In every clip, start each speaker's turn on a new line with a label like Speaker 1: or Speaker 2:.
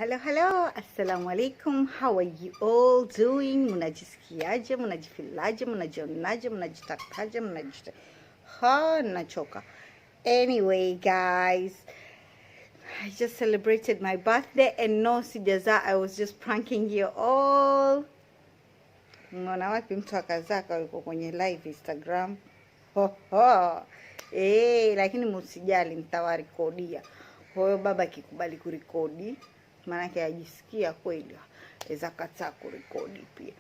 Speaker 1: Hello, assalamu alaikum. How are you all doing? Mnajisikiaje? Mnajifilaje? Mnajionaje? Mnajitakaje? Nachoka. Anyway, guys, I just celebrated my birthday and no sijaza. I was just pranking you all. Mnaona wapi mtu akazaka yuko kwenye live Instagram? Lakini msijali, nitawarekodia. Kwa hiyo baba akikubali kurekodi, maana ajisikia kweli aweza kataa kurekodi pia.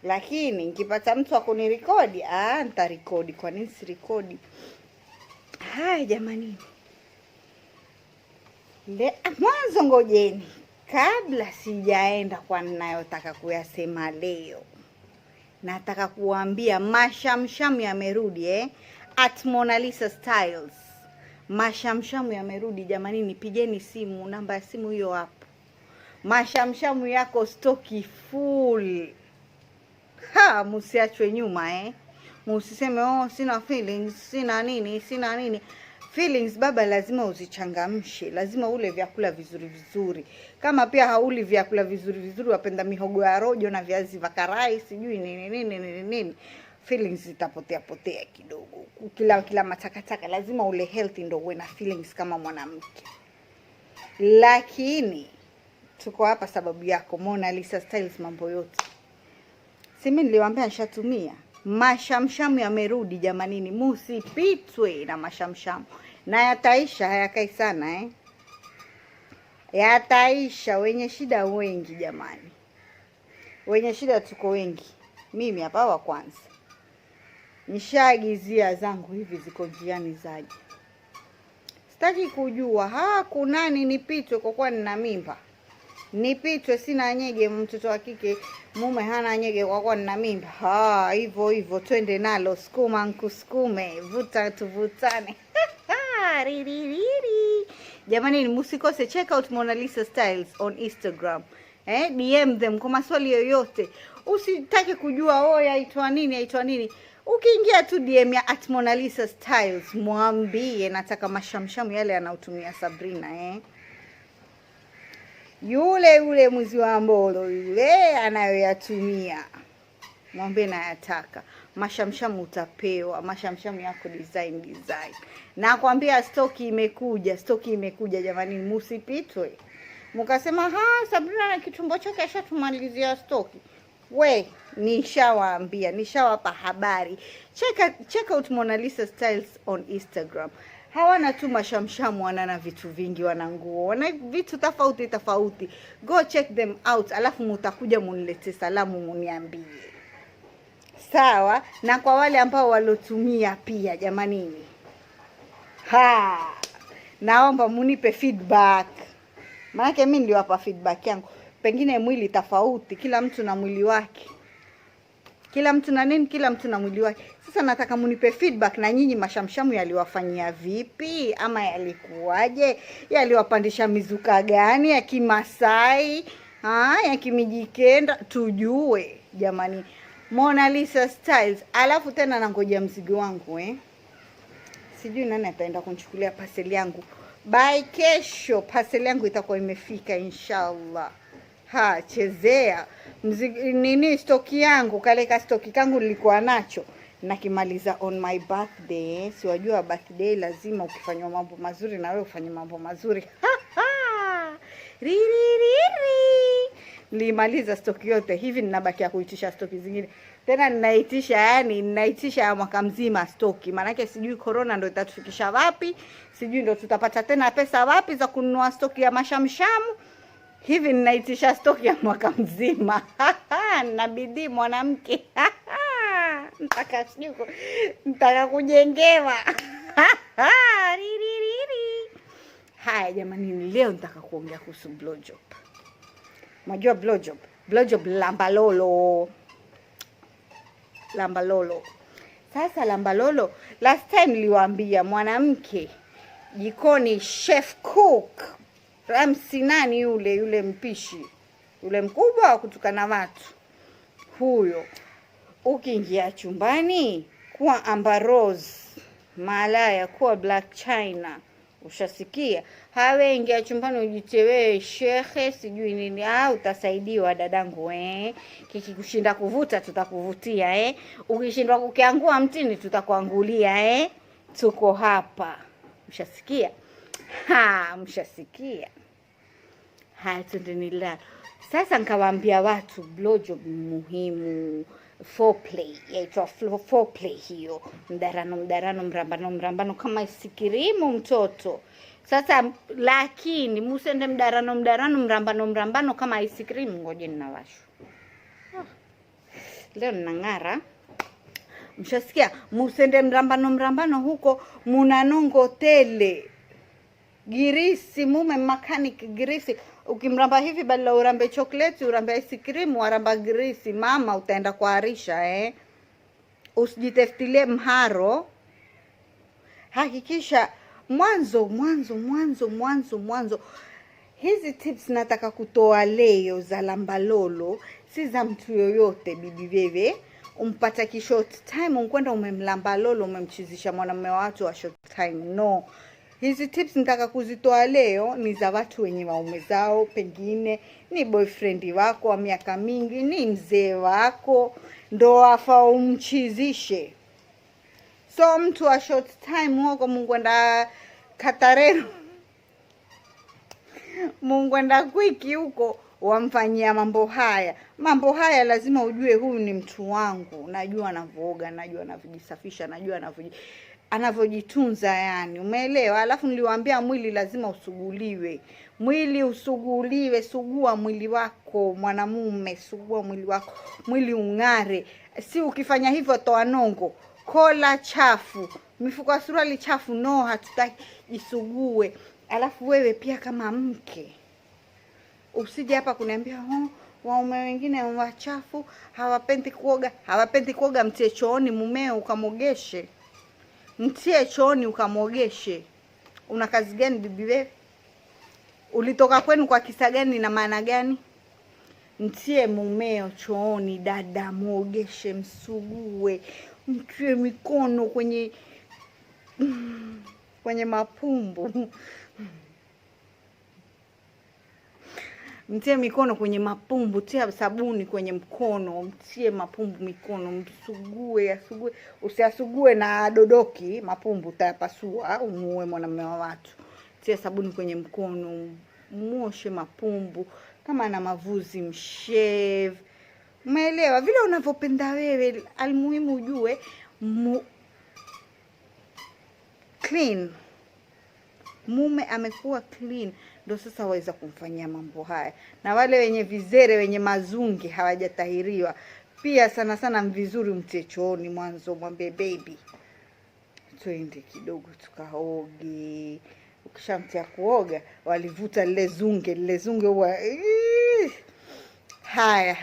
Speaker 1: Lakini nikipata mtu akunirekodi, nitarekodi. Kwa nini sirekodi? Hai jamani. Mwanzo ngojeni, kabla sijaenda kwa ninayotaka kuyasema leo, nataka kuambia mashamsham yamerudi at Mona Lisa Styles. Mashamshamu yamerudi jamani, nipigeni simu, namba ya simu hiyo hapo. Mashamshamu yako stoki full. Msiachwe nyuma Msiseme sina feelings, sina nini. Feelings baba lazima uzichangamshe, lazima ule vyakula vizuri. Kama pia hauli vyakula vizuri, wapenda mihogo ya rojo na viazi vya karai, sijui nini. Feelings zitapotea kidogo. Kila matakataka lazima ule healthy ndo uwe na feelings kama mwanamke. Lakini tuko hapa sababu yako Mona Lisa Styles, mambo yote. Mimi niliwaambia nishatumia. Mashamshamu yamerudi jamanini, msipitwe na mashamshamu. Na yataisha, hayakai sana Yataisha, wenye shida wengi jamani. Wenye shida tuko wengi. Mimi hapa wa kwanza. Nishaagizia zangu hivi ziko njiani zaje. Sitaki kujua kunani nipitwe kwa kuwa nina mimba. Nipitwe sina nyege, mtoto wa kike mume hana nyege kwa kuwa nina mimba. Hivyo twende nalo, sukuma nkusukume, vuta tuvutane. Ririri. Jamani, msikose check out Mona Lisa Styles on Instagram. DM them kwa maswali yoyote. Usitake kujua yaitwa nini. Ukiingia tu DM ya at Mona Lisa Styles, mwambie nataka mashamshamu yale anaotumia Sabrina Yule mwizi wa mbolo yule anayoyatumia. Mwambie nayataka. Mashamshamu utapewa, mashamshamu yako design. Na stoki imekuja jamani, msipitwe. Mkasema Sabrina na kitumbo chake ashatumalizia stoki. Nishawaambia, nishawapa habari. Check out Mona Lisa Styles on Instagram. Hawana tu mashamshamu, wana vitu vingi, wana nguo, wana vitu tofauti. Go check them out, alafu mutakuja munilete salamu muniambie. Sawa? Na kwa wale ambao walotumia pia jamanini, naomba munipe feedback. Maana mimi niliwapa feedback yangu. Pengine mwili tofauti, kila mtu na mwili wake. Kila mtu na mwili wake. Sasa nataka munipe feedback, na nyinyi mashamshamu yaliwafanyia vipi ama yalikuwaje? Yaliwapandisha mizuka gani ya Kimasai? Ya Kimijikenda, tujue jamani. Mona Lisa Styles. Alafu tena nangoja mzigo wangu Sijui nani ataenda kunichukulia parcel yangu. By kesho parcel yangu itakuwa imefika inshallah. Chezea stoki yangu, kaleka stoki kangu nilikuwa nacho nakimaliza on my birthday. Siwajua birthday lazima ukifanywa mambo mazuri na wewe ufanye mambo mazuri. Nilimaliza stoki yote hivi, ninabakia kuitisha stoki zingine. Tena ninaitisha ya mwaka mzima stoki. Maana sijui corona ndo itatufikisha wapi, sijui ndo tutapata tena pesa wapi za kununua stoki ya mashamshamu. Hivi ninaitisha stoki ya mwaka mzima. Nabidi mwanamke. Nitaka kujengewa. Haya jamani, leo nitaka kuongea kuhusu blowjob. Unajua blowjob? Blowjob lambalolo. Sasa lambalolo, last time niliwaambia mwanamke jikoni, chef cook, Ramsi nani yule mpishi, yule mkubwa wa kutukana watu. Huyo ukiingia chumbani kuwa Amber Rose, malaya, kuwa Black China, ushasikia? Hawe ingia chumbani ujitewe shekhe sijui nini. Utasaidiwa dadangu Kikikushinda kuvuta tutakuvutia Ukishindwa kukiangua mtini tutakuangulia Tuko hapa. Mshasikia? Mshasikia. Tuendelea. Sasa nikawaambia watu blowjob muhimu. Foreplay. Yaitwa foreplay hiyo. Mdarano, mrambano kama isikirimu mtoto. Sasa lakini musende mdarano, mrambano kama ice cream. Ngoje ninawashu. Leo ninang'ara. Mshasikia? Musende mrambano huko munanongo tele. Girisi mume mechanic girisi. Ukimramba hivi badala urambe chocolate, urambe ice cream, waramba girisi, mama utaenda kuharisha Usijiteftilie mharo. Hakikisha mwanzo. Hizi tips nataka kutoa leo za lambalolo, si za mtu yoyote bibi bebe. Umpata short time unkwenda umemlambalolo, umemchizisha mwanamume wa watu wa short time. No. Hizi tips nataka kuzitoa leo ni za watu wenye waume zao, pengine ni boyfriend wako wa miaka mingi, ni mzee wako, ndo afa umchizishe. So mtu wa short time huko mungwenda Katarero, mungwenda kwiki huko, wamfanyia mambo haya. Mambo haya lazima ujue huyu ni mtu wangu. Najua anavooga, najua anavijisafisha, najua anavyojitunza yani. Umeelewa? Alafu niliwaambia mwili lazima usuguliwe. Mwili usuguliwe, sugua mwili wako mwanamume, sugua mwili wako. Mwili ung'are. Si ukifanya hivyo toa nongo. Kola chafu, mifuko ya suruali chafu, no, hatutaki isugue. Alafu wewe pia kama mke, usije hapa kuniambia waume wengine wachafu, hawapendi kuoga. Mtie chooni mumeo ukamogeshe. Mtie chooni ukamogeshe. Una kazi gani bibi wewe? Ulitoka kwenu kwa kisa gani na maana gani? Mtie mumeo chooni dada, mogeshe, msugue. Mtie mikono kwenye mapumbu. Mtie mikono kwenye mapumbu, tia sabuni kwenye mkono, mtie mapumbu mikono, msugue, asugue. Usiasugue na dodoki, mapumbu utayapasua, umuue mwanamume wa watu. Tia sabuni kwenye mkono, muoshe mapumbu, kama na mavuzi mshave. Umeelewa? Vile unavyopenda wewe, almuhimu ujue clean. Mume amekuwa clean, ndo sasa waweza kumfanyia mambo haya. Na wale wenye vizere, wenye mazungi hawajatahiriwa, pia sana vizuri mtie chooni mwanzo, mwambie baby twende kidogo tukaoge. Ukishamtia kuoga, walivuta lile zunge huwa haya.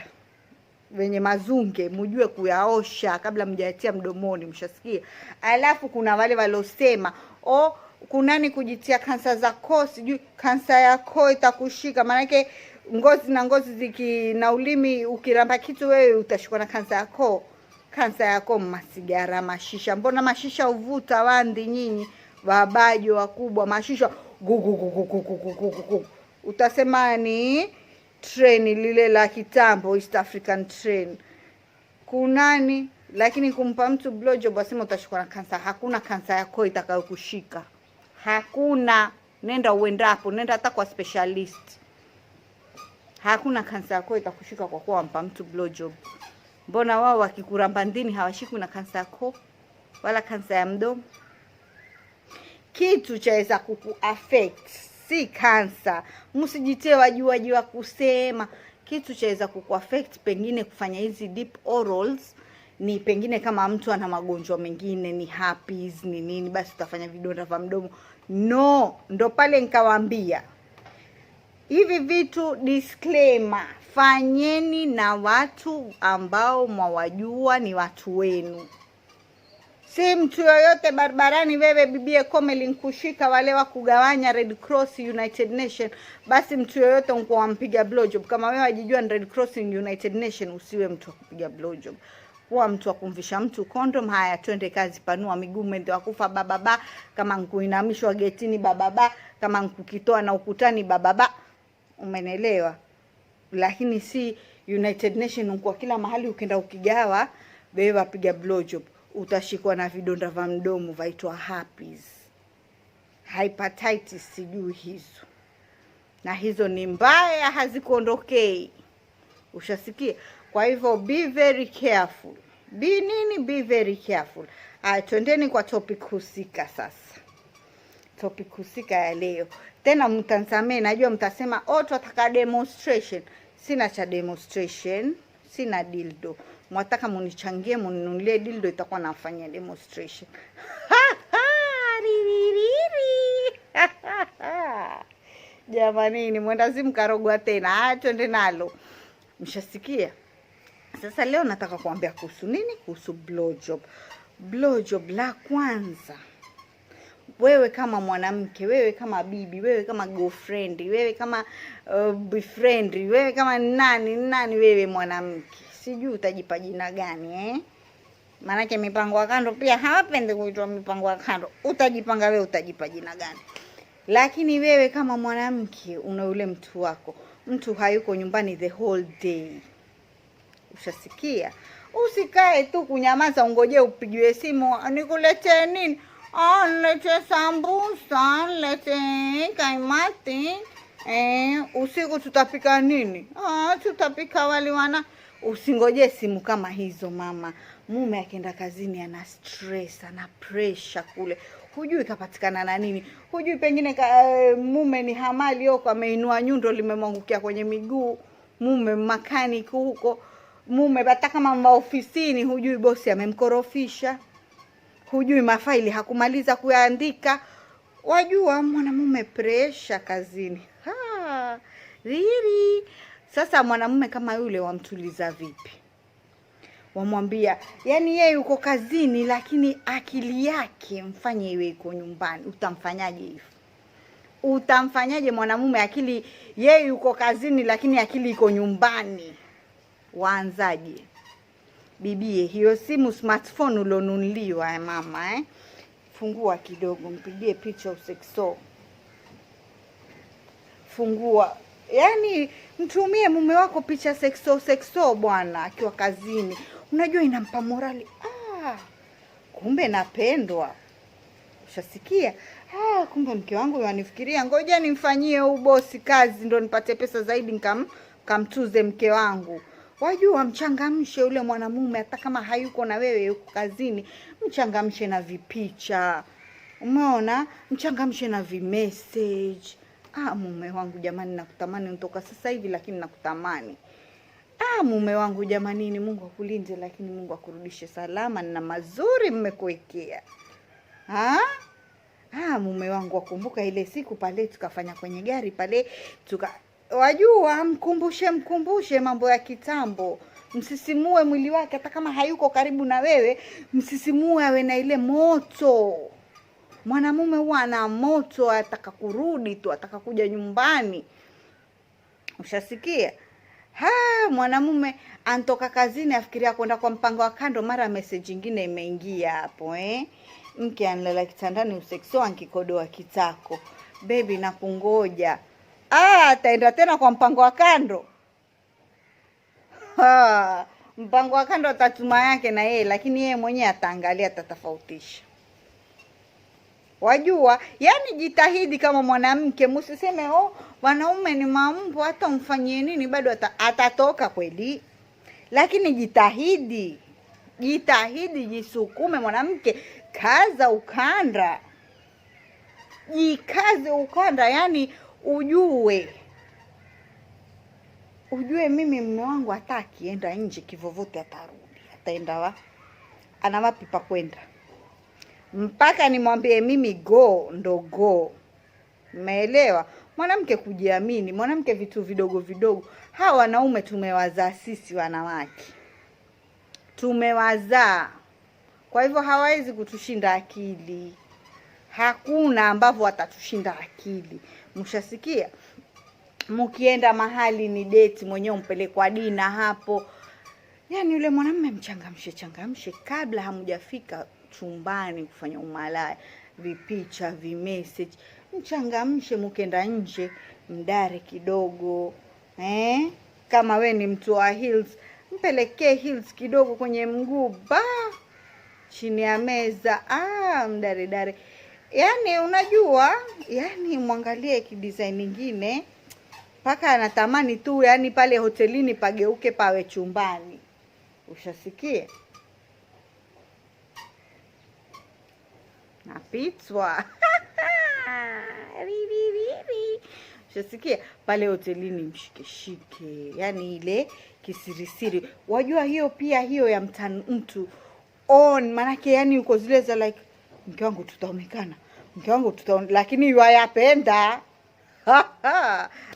Speaker 1: Wenye mazunge mujue kuyaosha kabla mjatia mdomoni, mshasikia? Alafu kuna wale walosema kunani kujitia kansa za koo, sijui kansa ya koo itakushika. Maana ngozi na ngozi na ulimi, ukiramba kitu wewe utashikwa na kansa ya koo. Kansa ya koo masigara, mashisha. Mbona mashisha uvuta wandi nyinyi wabajo wakubwa? Mashisha utasema ni train lile la kitambo, East African train. Kunani? Lakini kumpa mtu blowjob wasema utashikwa na kansa. Hakuna kansa ya koo itakayokushika. Hakuna. Nenda uendapo, nenda hata kwa specialist. Hakuna kansa ya koo itakushika kwa kuwa wampa mtu blowjob. Mbona wao wakikuramba ndini hawashikwi na kansa ya koo wala kansa ya mdomo? Kitu chaweza kukuaffect, si kansa. Msijitie wajua kusema. Kitu chaweza kukuaffect, pengine kufanya hizi deep orals, ni pengine kama mtu ana magonjwa mengine, ni herpes, ni nini, basi utafanya vidonda vya mdomo. No, ndo pale nikawaambia hivi vitu, disclaimer, fanyeni na watu ambao mwawajua ni watu wenu. Si mtu yoyote barabarani, wewe bibie kome linkushika wale wa kugawanya Red Cross United Nation, basi mtu yoyote unko wampiga blowjob. Kama wewe wajijua ni Red Cross United Nation, usiwe mtu wa kupiga blowjob. Kuwa mtu wa kumvisha mtu condom. Haya, twende kazi, panua miguu, mwende wakufa bababa. Kama nkuinamishwa getini bababa, kama kukitoa na ukutani bababa, umenelewa. Lakini si United Nation kwa kila mahali ukienda ukigawa wewe wapiga blowjob utashikwa na vidonda vya mdomo vaitwa herpes, hepatitis, sijui hizo, na hizo ni mbaya, hazikuondokei. Ushasikia? Kwa hivyo be very careful. Be very careful. Twendeni kwa topic husika sasa. Topic husika ya leo. Tena mtansamee, najua mtasema tunataka demonstration. Sina cha demonstration, sina dildo. Mwataka munichangie muninunulie dildo, itakuwa nafanya demonstration. Jamani, ni mwendazimu karogwa tena. Twende nalo. Mshasikia? Sasa leo nataka kuambia kuhusu nini? Kuhusu blowjob. Blowjob la kwanza, wewe kama mwanamke, wewe kama bibi, wewe kama girlfriend, wewe kama boyfriend, wewe kama nani wewe mwanamke, sijui utajipa jina gani Maanake mipango ya kando pia hawapendi kuitwa mipango ya kando. Utajipanga wewe, utajipa jina gani? Lakini wewe kama mwanamke una yule mtu wako, mtu hayuko nyumbani the whole day. Ushasikia? Usikae tu kunyamaza ungoje upigiwe simu nikuletee nini? Niletee sambusa, niletee kaimati. Usiku tutapika nini? Tutapika wali wana. Usingoje simu kama hizo mama. Mume akienda kazini ana stress, ana pressure kule. Hujui kapatikana na nini. Hujui pengine mume ni hamali huko, ameinua nyundo limemwangukia kwenye miguu. Mume mechanic huko. Mume bata kama ofisini, hujui bosi amemkorofisha. Hujui mafaili hakumaliza kuyaandika. Wajua mwanamume pressure kazini. Riri. Sasa mwanamume kama yule wamtuliza vipi? Wamwambia, yani yeye yuko kazini lakini akili yake mfanye iwe iko nyumbani. Utamfanyaje hivyo? Utamfanyaje mwanamume akili yeye yuko kazini lakini akili iko nyumbani? Waanzaje? Bibie, hiyo simu smartphone ulonunuliwa mama fungua kidogo, mpigie picha usexo. Fungua. Yani mtumie mume wako picha sexo bwana akiwa kazini. Unajua inampa morali. Kumbe napendwa. Ushasikia? Kumbe mke wangu yanifikiria, ngoja nimfanyie bosi kazi ndo nipate pesa zaidi kamtuze mke wangu. Wajua mchangamshe yule mwanamume hata kama hayuko na wewe, yuko kazini, mchangamshe na vipicha. Umeona? Mchangamshe na vimessage. Mume wangu jamani nakutamani, nitoka sasa hivi lakini nakutamani. Mume wangu jamani, ni Mungu akulinde lakini Mungu akurudishe salama na mazuri mmekuwekea. Mume wangu wakumbuka ile siku pale tukafanya kwenye gari pale wajua mkumbushe mambo ya kitambo. Msisimue mwili wake hata kama hayuko karibu na wewe, msisimue awe na ile moto. Mwanamume huwa ana moto, ataka kurudi tu, ataka kuja nyumbani. Ushasikia? Mwanamume antoka kazini afikiria kwenda kwa mpango wa kando, mara message nyingine imeingia hapo Mke analala kitandani usexo ankikodoa kitako. Baby nakungoja. Ataenda tena kwa mpango wa kando. Mpango wa kando atatuma yake na yeye, lakini yeye mwenyewe ataangalia, atatofautisha. Wajua, yani jitahidi kama mwanamke, msiseme wanaume ni mambo hata umfanyie nini bado atatoka kweli. Lakini jitahidi, jisukume mwanamke, kaza ukanda. Jikaze ukanda, yani ujue mimi mume wangu hata akienda nje kivovote atarudi. Ataenda ana wapi pa kwenda? Mpaka nimwambie mimi go ndo go. Umeelewa? Mwanamke kujiamini, mwanamke vitu vidogo. Hawa wanaume tumewazaa sisi wanawake. Tumewazaa. Kwa hivyo hawawezi kutushinda akili. Hakuna ambavyo watatushinda akili. Mshasikia? Mkienda mahali ni date, mwenyewe umpelekwa dina hapo. Yani yule mwanamume mchangamshe kabla hamujafika chumbani kufanya umalaya. Vipicha, vimessage. mchangamshe, mkenda nje mdare kidogo. Kama we ni mtu wa heels, mpelekee heels kidogo kwenye mguu, chini ya meza, mdare. Yani unajua, yani mwangalie kidesign nyingine paka anatamani tu, yani pale hotelini pageuke pawe chumbani. Ushasikia? Napitwa. Ushasikia? Pale hotelini mshike, yani ile kisirisiri. Wajua hiyo pia hiyo ya mtu on, manake yani uko zile za like, mke wangu tutaonekana, lakini yayapenda.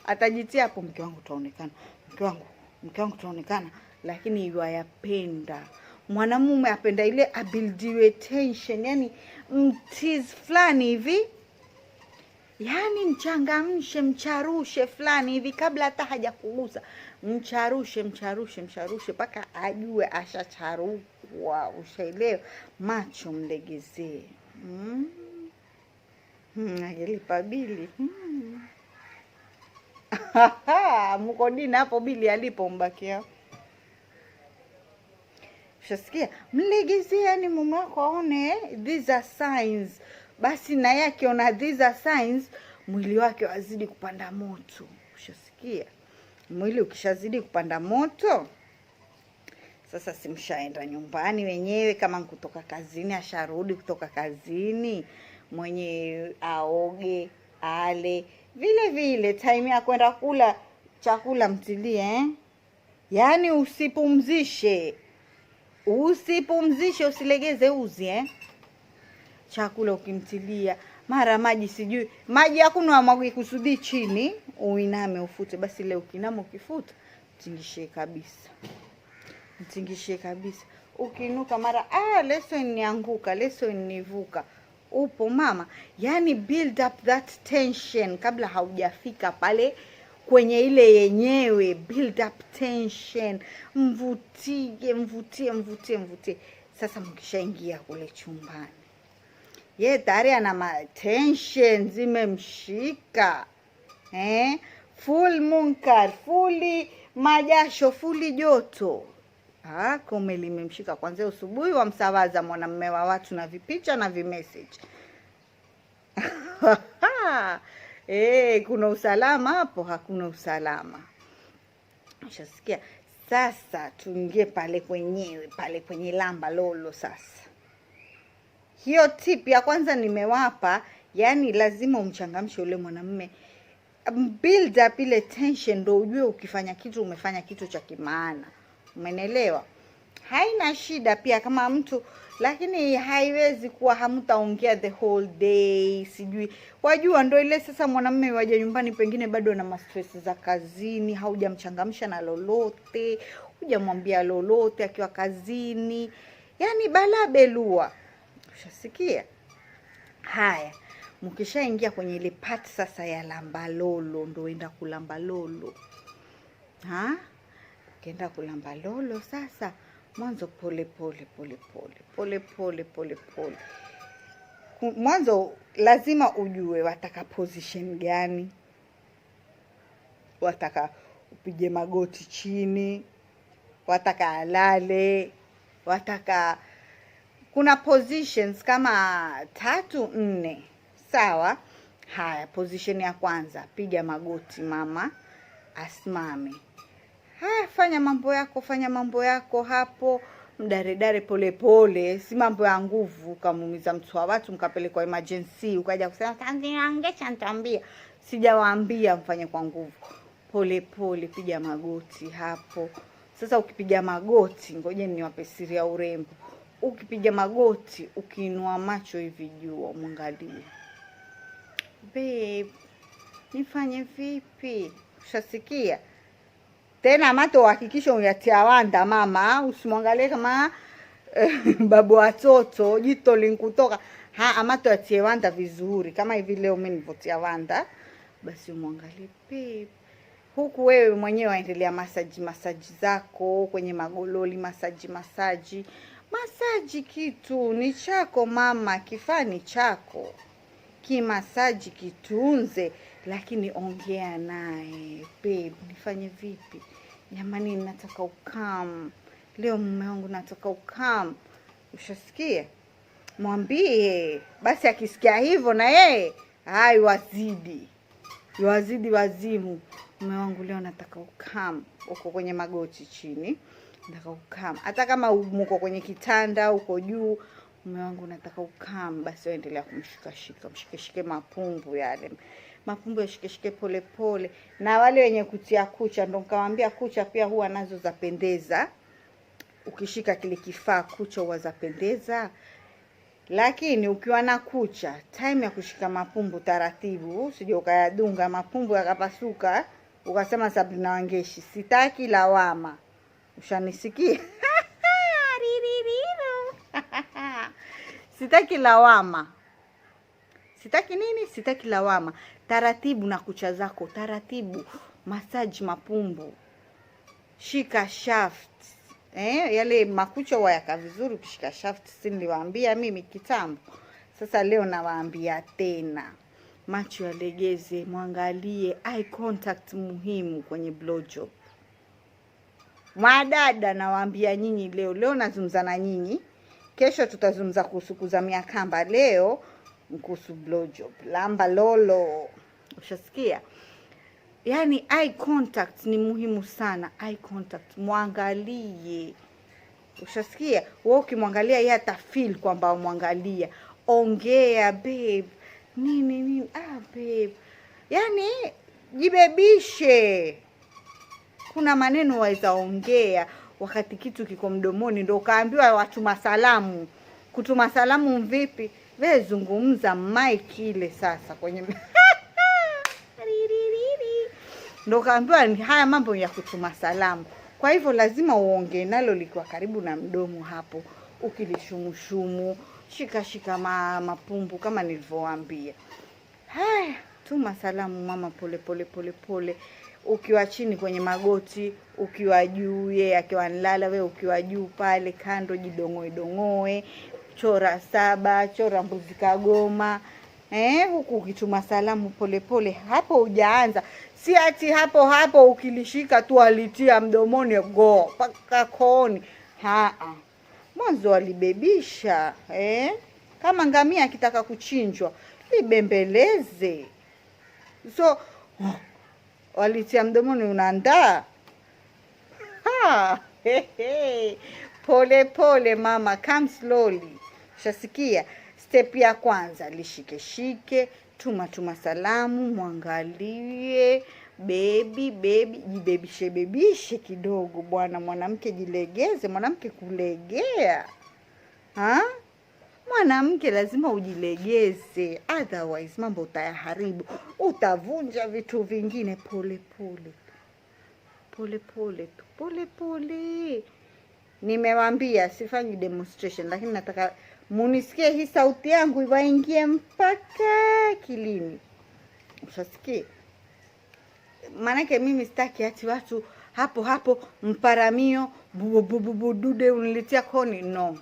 Speaker 1: Atajitia hapo, mke wangu tutaonekana, mke wangu tutaonekana, lakini yayapenda. Mwanamume apenda ile abuildiwe tension, yani mtiz fulani hivi, yani mchangamshe, mcharushe fulani hivi kabla hata hajakugusa. Mcharushe paka ajue ashacharukwa. Ushaelewa? Macho mlegezee. Angelipa bili. Mko dina hapo, bili alipo mbakia. Ushasikia? Mlegezee, yani mume wako aone these are signs. Basi na yeye akiona these are signs, mwili wake wazidi kupanda moto. Ushasikia? Mwili ukishazidi kupanda moto, sasa simshaenda nyumbani wenyewe, kama kutoka kazini, asharudi kutoka kazini, mwenye aoge, ale, vile time ya kwenda kula chakula mtilie, Yani usipumzishe, usilegeze uzi, Chakula ukimtilia, mara maji sijui, maji ya kunywa mwagi kusudi chini, uiname ufute. Basi leo ukinama ukifuta, mtingishie kabisa. Ukinuka mara, leso nianguka, leso nivuka. Upo mama, yani build up that tension kabla haujafika pale kwenye ile yenyewe. Build up tension, mvutie. Sasa mkishaingia kule chumbani, tayari ana tension zimemshika, full munkar, fully majasho, fully joto. Kome limemshika kwanza usubuhi, wa msawaza mwanamume wa watu na vipicha na vimessage. Kuna usalama hapo? Hakuna usalama. Ushasikia? Sasa tuingie pale kwenye lamba lolo. Sasa hiyo tip ya kwanza nimewapa, yani lazima umchangamshe yule mwanamume, build up ile tension, ndo ujue ukifanya kitu umefanya kitu cha kimaana. Umenelewa? Haina shida pia kama mtu, lakini haiwezi kuwa hamtaongea the whole day, sijui. Wajua ndo ile sasa mwanamume waje nyumbani pengine bado na stress za kazini, haujamchangamsha na lolote, hujamwambia lolote akiwa kazini. Yani balaa belua. Ushasikia? Haya, mkishaingia kwenye ile part sasa ya lamba lolo, ndo enda kulamba lolo. Ukienda kulamba lolo sasa, mwanzo pole. Mwanzo lazima ujue wataka position gani. Wataka upige magoti chini, wataka alale, wataka, kuna positions kama 3-4. Sawa? Haya, position ya kwanza, piga magoti mama, asimame. Fanya mambo yako hapo, mdare pole, si mambo ya nguvu, kamuumiza mtu wa watu mkapelekwa emergency, ukaja kusema tangiangesha nitambia. Sijawaambia mfanye kwa nguvu. Pole, piga magoti hapo. Sasa ukipiga magoti, ngoje niwape siri ya urembo. Ukipiga magoti, ukiinua macho hivi juu, mwangalie. Babe, nifanye vipi? Ushasikia? Tena mato hakikisha uyatia wanda mama, usimwangalie kama babu watoto, jito linkutoka. Mato yatie wanda vizuri. Kama hivi leo mimi nilipotia wanda, basi umwangalie babe. Huku wewe mwenyewe waendelea masaji zako kwenye magololi, masaji kitu ni chako mama, kifani chako. kimasaji, kitunze, lakini ongea naye. Babe, nifanye vipi? Jamani, nataka ukam. Leo mume wangu nataka ukam. Ushasikia? Mwambie. Basi akisikia hivyo na yeye, hai wazidi wazimu. Mume wangu leo nataka ukam. Uko kwenye magoti chini. Nataka ukam. Hata kama uko kwenye kitanda, uko juu, mume wangu nataka ukam. Basi endelea kumshikashika, mshikeshike mapumbu yale. Mapumbu yashikeshike pole pole. Na wale wenye kutia kucha, ndo nikamwambia kucha pia huwa nazo zapendeza. Ukishika kile kifaa kucha huwa zapendeza. Lakini ukiwa na kucha, time ya kushika mapumbu taratibu, usije ukayadunga mapumbu yakapasuka, ukasema Sabrina Wangeshi, sitaki lawama. Ushanisikia? Sitaki lawama. Sitaki nini? Sitaki lawama. Taratibu na kucha zako, taratibu. Massage mapumbu. Shika shaft. Yale makucha huwa yaka vizuri ukishika shaft, si niliwaambia mimi kitambo. Sasa leo nawaambia tena. Macho yalegeze, mwangalie, eye contact muhimu kwenye blowjob. Madada nawaambia nyinyi leo nazungumza na nyinyi. Kesho tutazungumza kuhusu kuzamia kamba, leo kuhusu blowjob. Lamba lolo. Ushasikia? Yani eye contact ni muhimu sana. Eye contact, muangalie. Ushasikia? Wewe ukimwangalia yeye atafeel kwamba umwangalia. Ongea babe. Nini? Babe. Yani jibebishe. Kuna maneno waweza ongea wakati kitu kiko mdomoni, ndio kaambiwa watuma salamu. Kutuma salamu vipi? Wewe zungumza mic ile sasa kwenye ndo kaambiwa haya mambo ya kutuma salamu. Kwa hivyo lazima uongee nalo likiwa karibu na mdomo hapo. Ukilishumushumu, shika mapumbu kama nilivyowaambia. Haya, tuma salamu mama pole pole. Ukiwa chini kwenye magoti, ukiwa juu yeye akiwa analala, wewe ukiwa juu pale kando, jidongoe. Chora 7, chora mbuzi kagoma. Huku ukituma salamu pole. Hapo hujaanza. Si ati hapo ukilishika tu alitia mdomoni go paka kooni. Mwanzo alibebisha. Kama ngamia akitaka kuchinjwa, libembeleze. So walitia mdomoni unaandaa. Pole mama, come slowly. Shasikia? Step ya kwanza, lishike, tuma salamu, mwangalie, baby, jibebishe kidogo bwana. Mwanamke jilegeze, mwanamke kulegea. Mwanamke lazima ujilegeze, otherwise mambo utayaharibu, utavunja vitu vingine. Pole pole. Nimewaambia sifanyi demonstration, lakini nataka munisikie hii sauti yangu iwaingie mpaka kilini. Ushasikia? Manake mimi sitaki ati watu hapo mparamio dude uniletea koni, no.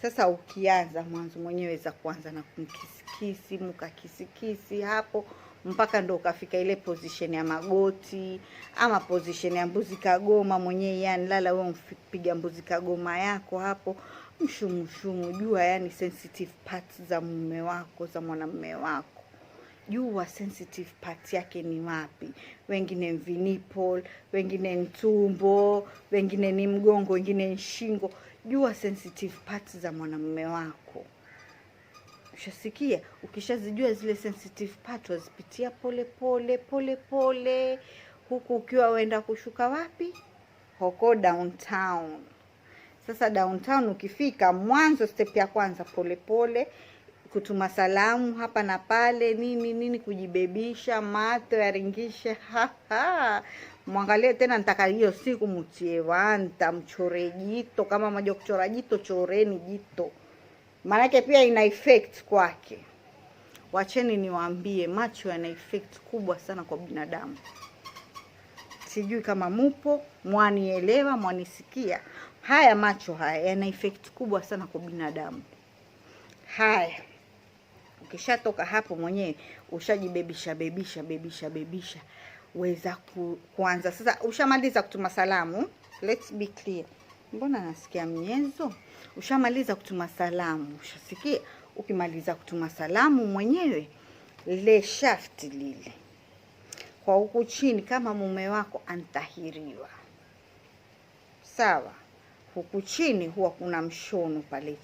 Speaker 1: Sasa ukianza mwanzo mwenyewe za kwanza na kumkisikisi, mkakisikisi hapo mpaka ndo ukafika ile position ya magoti ama position ya mbuzi kagoma mwenyewe, yani lala wewe mpiga mbuzi kagoma yako hapo, mshumu jua, yani sensitive parts za mume wako, za mwanamume wako. Jua sensitive part yake ni wapi. Wengine nipple, wengine ntumbo, wengine ni mgongo, wengine ni shingo. Jua sensitive parts za mwanamume wako. Ushasikia? Ukishazijua zile sensitive parts, wazipitia pole. Huku ukiwa wenda kushuka wapi? Huko downtown. Sasa downtown ukifika, mwanzo step ya kwanza pole, kutuma salamu hapa na pale, nini kujibebisha, mato yaringishe. Mwangalie tena, nitaka hiyo siku mtie wanta, mchore jito. Kama mmoja kuchora jito, choreni jito. Manake pia ina effect kwake. Wacheni niwaambie, macho yana effect kubwa sana kwa binadamu. Sijui kama mupo, mwanielewa, mwanisikia. Haya macho haya yana effect kubwa sana kwa binadamu. Haya. Ukishatoka hapo mwenyewe ushajibebisha bebisha, weza kuanza sasa. Ushamaliza kutuma salamu, let's be clear. Mbona nasikia mnyezo? Ushamaliza kutuma salamu, ushasikia? Ukimaliza kutuma salamu mwenyewe, le shaft lile kwa huku chini, kama mume wako antahiriwa, sawa, huku chini huwa kuna mshono pale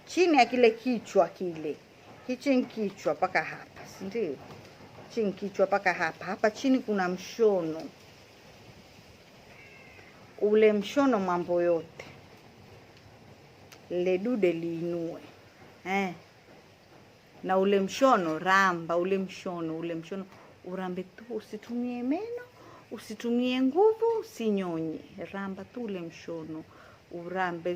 Speaker 1: chini ya kile kichwa kile. Hichi kichwa paka hapa, si ndio? Chini kichwa paka hapa chini kuna mshono. Ule mshono mambo yote le dude liinue, na ule mshono ramba, ule mshono urambe tu, usitumie meno, usitumie nguvu, usinyonye, ramba tu ule mshono, urambe,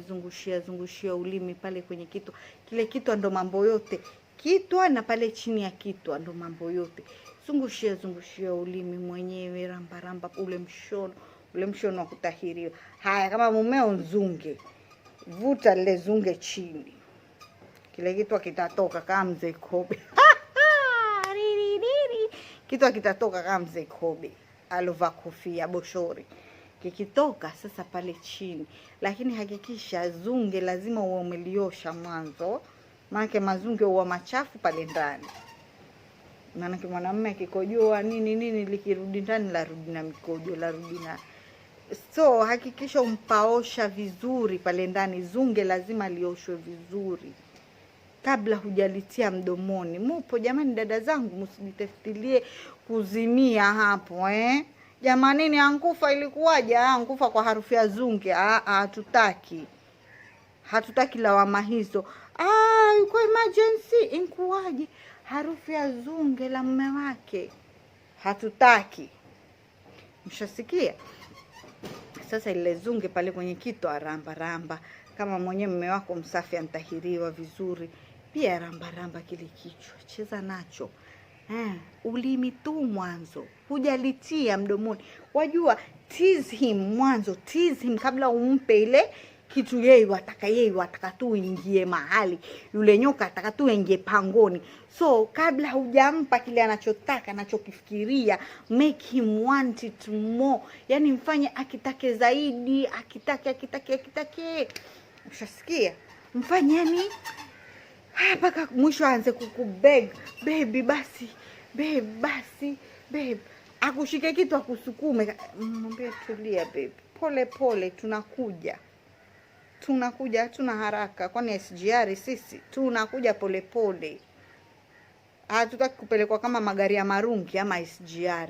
Speaker 1: zungushia ulimi pale kwenye kitwa. Kile kitwa ndo mambo yote, kitwa na pale chini ya kitwa ndo mambo yote. Zungushia ulimi mwenyewe, ramba ule mshono wa kutahiriwa. Haya, kama mumeo nzunge, vuta lile zunge chini, kile kitwa kitatoka kama mzee Kobe. Kitwa kitatoka kama mzee Kobe alova kofia boshori. Kikitoka sasa pale chini, lakini hakikisha zunge lazima uwe umeliosha mwanzo, maana mazunge huwa machafu pale ndani. Maana mwanamume akikojoa nini likirudi ndani la rudi na mikojo, la rudi na. So hakikisha umpaosha vizuri pale ndani. Zunge lazima lioshwe vizuri kabla hujalitia mdomoni. Mupo jamani, dada zangu, msijitafutilie kuzimia hapo Jamani, ni ankufa ilikuwaje? Ankufa kwa harufu ya zunge. Hatutaki lawama hizo. Yuko emergency inkuwaje? Harufu ya zunge la mume wake hatutaki. Mshasikia? Sasa ile zunge pale kwenye kitwa ramba. Kama mwenye mume wako msafi antahiriwa vizuri, pia ramba kile kichwa, cheza nacho. Ulimi tu mwanzo, hujalitia mdomoni. Wajua, tease him mwanzo, tease him kabla umpe ile kitu. Yeye wataka tu ingie mahali, yule nyoka ataka tu ingie pangoni. So kabla hujampa kile anachotaka, anachokifikiria, make him want it more. Yani mfanye akitake zaidi, akitake. Ushasikia? Mfanye yani mpaka mwisho aanze kukubeg, baby basi, babe. Akushike kitu akusukume, mwambie tulia baby, pole tunakuja, hatuna haraka. Kwani SGR sisi tunakuja pole. Hatutaki kupelekwa kama magari ya marungi ama SGR.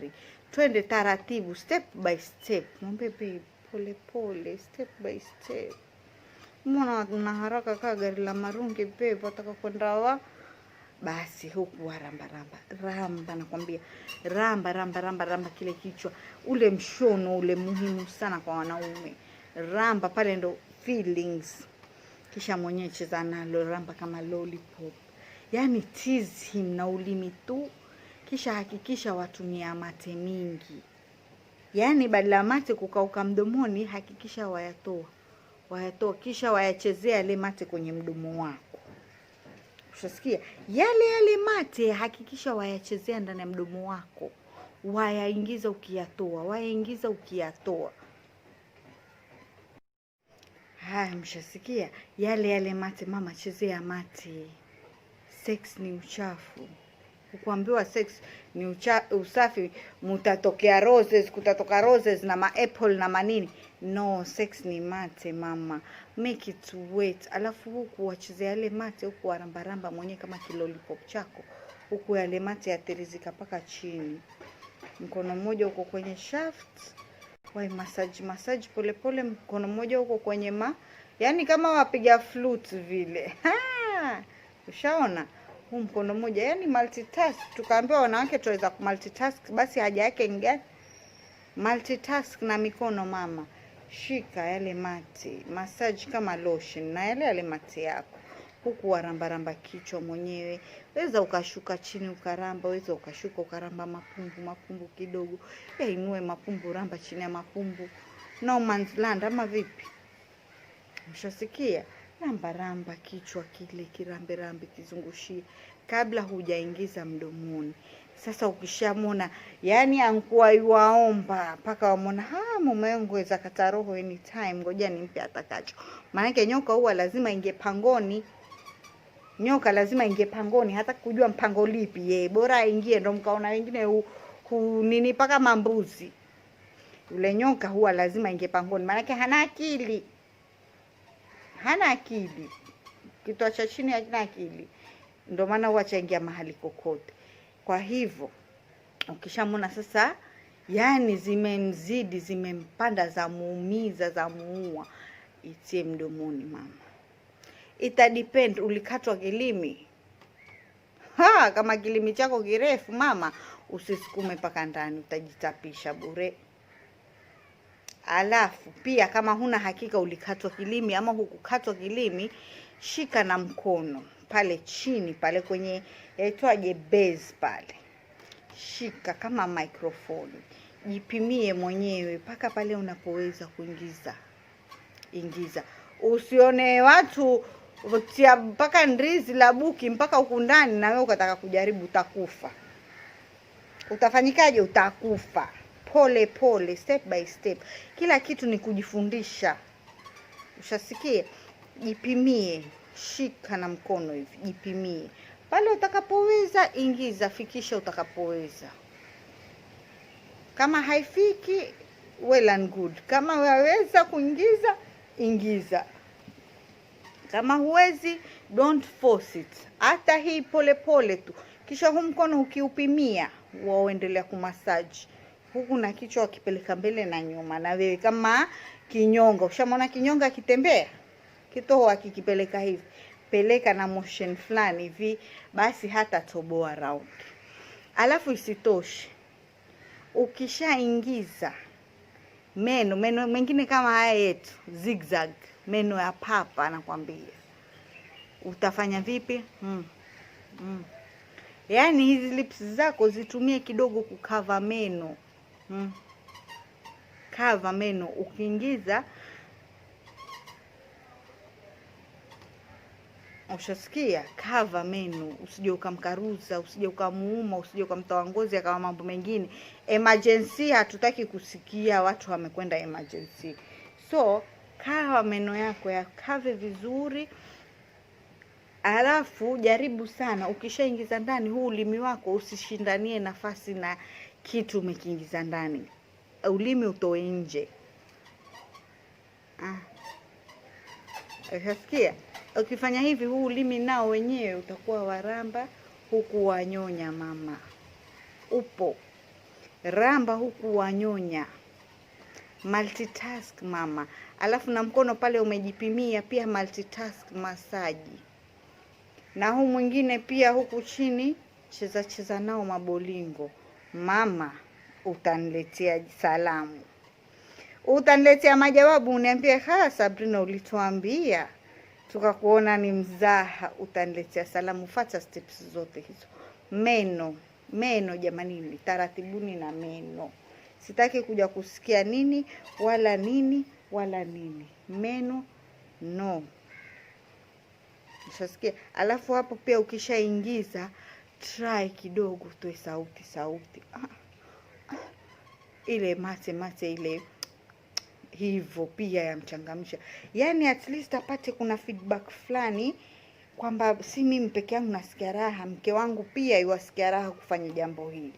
Speaker 1: Twende taratibu, step by step. Mwambie baby, pole, step by step. Mbona una haraka kama gari la marungi babe, wataka kwenda basi huku ramba nakwambia, ramba kile kichwa. Ule mshono ule muhimu sana kwa wanaume. Ramba pale ndo feelings. Kisha mwenyewe cheza nalo, ramba kama lollipop. Yani tease him na ulimi tu. Kisha hakikisha watumia mate mingi. Yani badala mate kukauka mdomoni, hakikisha wayatoa. Kisha wayachezea yale mate kwenye mdomo wako. Ushasikia? Yale mate hakikisha wayachezea ndani ya mdomo wako. Wayaingiza ukiyatoa. Haya, mshasikia? Yale mate, mama chezea mate. Sex ni uchafu. Kuambiwa sex ni usafi, kutatoka roses na apple na manini. No, sex ni mate mama. Make it wet. Alafu huku wachezea yale mate, huku ramba mwenye kama kilolipop chako. Huku yale mate yatirizika paka chini. Mkono mmoja uko kwenye shaft. Wai massage pole. Mkono mmoja uko kwenye yani kama wapiga flute vile. Ushaona? Huu mkono mmoja, yani multitask. Tukaambiwa wanawake tuweza kumultitask, basi haja yake ni gani? Multitask na mikono mama. Shika yale mate, massage kama lotion na yale mate yako. Huku ramba kichwa mwenyewe. Weza ukashuka chini ukaramba, weza ukashuka ukaramba mapumbu kidogo. Inue mapumbu, ramba chini ya mapumbu. No man's land ama vipi? Mshasikia? ramba kichwa kile, kirambe kizungushie kabla hujaingiza mdomoni. Sasa ukishamona yani ankuwa yuwaomba mpaka wamona mume wangu weza kata roho anytime, ngoja nimpe atakacho. Maana nyoka huwa lazima ingie pangoni. Nyoka lazima ingie pangoni, hata kujua mpango lipi bora ingie. Ndo mkaona wengine nini paka mambuzi. Yule nyoka huwa lazima ingie pangoni, maana hana akili. Hana akili. Kitu cha chini hakina akili. Ndio maana huwa chaingia mahali kokote. Kwa hivyo ukishamona sasa yani zimemzidi, zimempanda, za muumiza, za muua, itie mdomoni mama. Ita depend ulikatwa kilimi. Kama kilimi chako kirefu mama, usisukume paka ndani, utajitapisha bure. Alafu pia kama huna hakika ulikatwa kilimi ama hukukatwa kilimi, shika na mkono pale chini pale kwenye yaitwaje base pale. Shika kama microphone. Jipimie mwenyewe paka pale unapoweza kuingiza. Ingiza. Usione watu tia mpaka ndizi la buki mpaka huku ndani na wewe ukataka kujaribu, utakufa. Utafanyikaje? Utakufa. Pole, step by step. Kila kitu ni kujifundisha. Ushasikia? Jipimie, shika na mkono hivi, jipimie. Pale utakapoweza ingiza, fikisha utakapoweza. Kama haifiki, well and good. Kama waweza kuingiza, ingiza. Kama huwezi, don't force it. Hata hii pole tu. Kisha huu mkono ukiupimia, waendelea kumassage. Huku na kichwa wakipeleka mbele na nyuma. Na wewe kama kinyonga, ushamona kinyonga kitembea? Kitoa kikipeleka hivi. Peleka na motion fulani hivi, basi hata toboa round. Alafu isitoshe, ukishaingiza meno mengine kama haya yetu zigzag, meno ya papa nakwambia. Utafanya vipi? Yani hizi lips zako zitumie kidogo kukava meno. Kava meno ukiingiza. Ushasikia? Kava meno, usije ukamkaruza, usije ukamuuma, usije ukamtoa ngozi akawa mambo mengine. Emergency hatutaki kusikia watu wamekwenda emergency. So, kava meno yako yakave vizuri. Alafu jaribu sana ukishaingiza ndani huu ulimi wako usishindanie nafasi na kitu umekiingiza ndani. Ulimi utoe nje. Ushasikia? Ukifanya hivi huu ulimi nao wenyewe utakuwa waramba huku wanyonya mama. Upo ramba huku wanyonya. Multitask mama. Alafu na mkono pale umejipimia pia multitask massage. Na huu mwingine pia huku chini cheza nao mabolingo. Mama, utaniletea salamu. Utaniletea majawabu, uniambie Sabrina ulituambia. Tukakuona ni mzaha, utaniletea salamu. Fuata steps zote hizo. Meno jamani, taratibuni na meno. Sitaki kuja kusikia nini wala nini. Meno no. Ushasikia? Alafu hapo pia ukishaingiza try kidogo toe sauti. Ile mate ile hivyo pia yamchangamsha. Yani at least apate kuna feedback fulani kwamba si mimi peke yangu nasikia raha, mke wangu pia yuasikia raha kufanya jambo hili.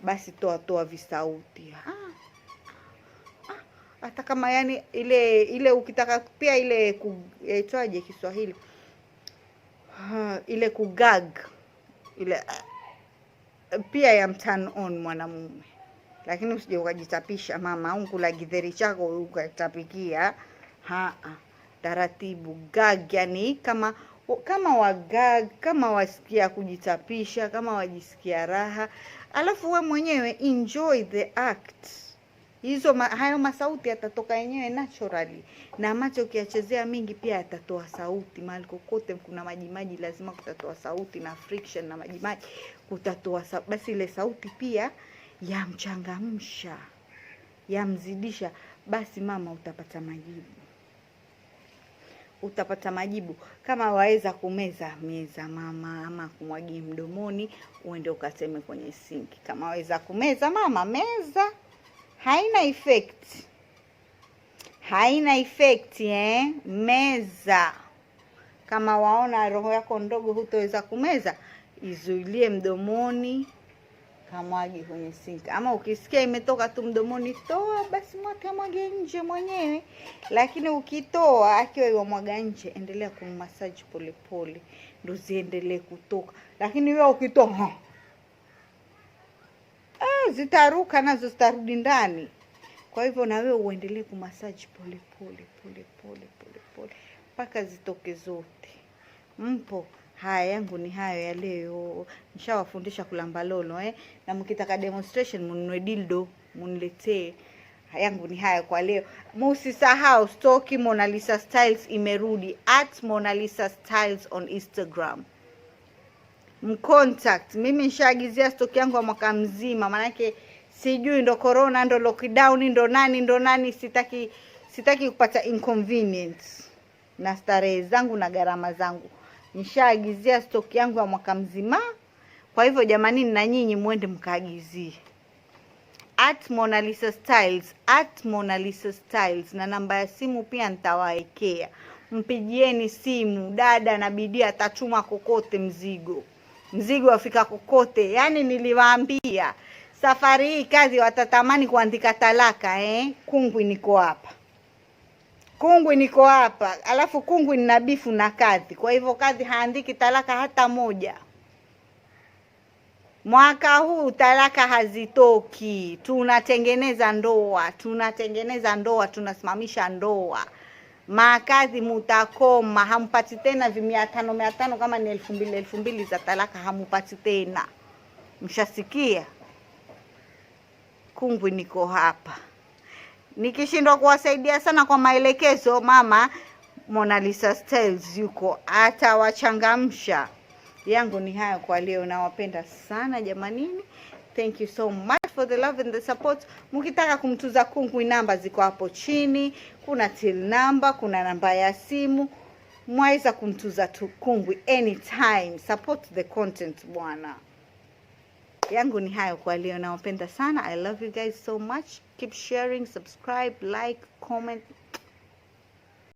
Speaker 1: Basi toa visauti. Hata kama yani ile ukitaka pia ile yaitwaje Kiswahili? Ile kugag ile pia ya turn on mwanamume. Lakini usije ukajitapisha mama, au kula githeri chako ukatapikia. Taratibu gag, yani kama wagag, kama wasikia kujitapisha, kama wajisikia raha. Alafu we mwenyewe enjoy the act. Hayo masauti yatatoka yenyewe naturally. Na macho ukiachezea mingi pia yatatoa sauti. Mahali kokote kuna maji lazima kutatoa sauti, na friction na maji kutatoa sauti. Basi ile sauti pia yamchangamsha, yamzidisha. Basi mama utapata majibu. utapata majibu. Kama waweza kumeza, meza mama, ama kumwagia mdomoni uende ukaseme kwenye sinki. Kama waweza kumeza mama, meza. Haina effect. Haina effect meza. Kama waona roho yako ndogo hutoweza kumeza, izuilie mdomoni, kamwage kwenye sinki. Ama ukisikia imetoka tu mdomoni, toa basi mwage nje mwenyewe. Lakini ukitoa akiwa yamwaga nje, endelea kummassage pole pole ndio ziendelee kutoka. Lakini wewe ukitoa zitaruka nazo, zitarudi ndani. Kwa hivyo na wewe uendelee kumassage pole pole mpaka zitoke zote. Mpo? Haya, yangu ni hayo ya leo. Nishawafundisha kulamba lolo na mkitaka demonstration mununue dildo muniletee. Yangu ni haya kwa leo. Msisahau stoki Mona Lisa Styles imerudi @Mona Lisa Styles on Instagram. Mcontact. Mimi nishaagizia stoki yangu ya mwaka mzima, manake sijui ndo corona ndo lockdown ndo nani, sitaki kupata inconvenience na starehe zangu na gharama zangu. Nishaagizia stoki yangu ya mwaka mzima. Kwa hivyo jamani, na nyinyi muende mkaagizie @Mona Lisa Styles, @Mona Lisa Styles, na namba ya simu pia nitawaekea. Mpigieni simu, dada na bidii atatuma kokote mzigo wafika kokote. Yani niliwaambia safari hii kazi watatamani kuandika talaka Kungwi niko hapa. Alafu Kungwi nina bifu na Kadhi. Kwa hivyo Kadhi haandiki talaka hata moja. Mwaka huu talaka hazitoki. Tunatengeneza ndoa, tunasimamisha ndoa. Makadhi mutakoma, hampati tena 500 kama ni 2000 za talaka, hampati tena. Mshasikia? Kungwi niko hapa. Nikishindwa kuwasaidia sana kwa maelekezo, mama Mona Lisa Styles yuko atawachangamsha. Yangu ni hayo kwa leo, nawapenda sana jamanini. Thank you so much for the love and the support. Mkitaka kumtuza Kungwi, namba ziko hapo chini. Kuna till number, kuna namba ya simu. Mwaweza kumtuza Kungwi anytime. Support the content bwana. Yangu ni hayo kwa leo, nawapenda sana. I love you guys so much. Keep sharing, subscribe, like, comment.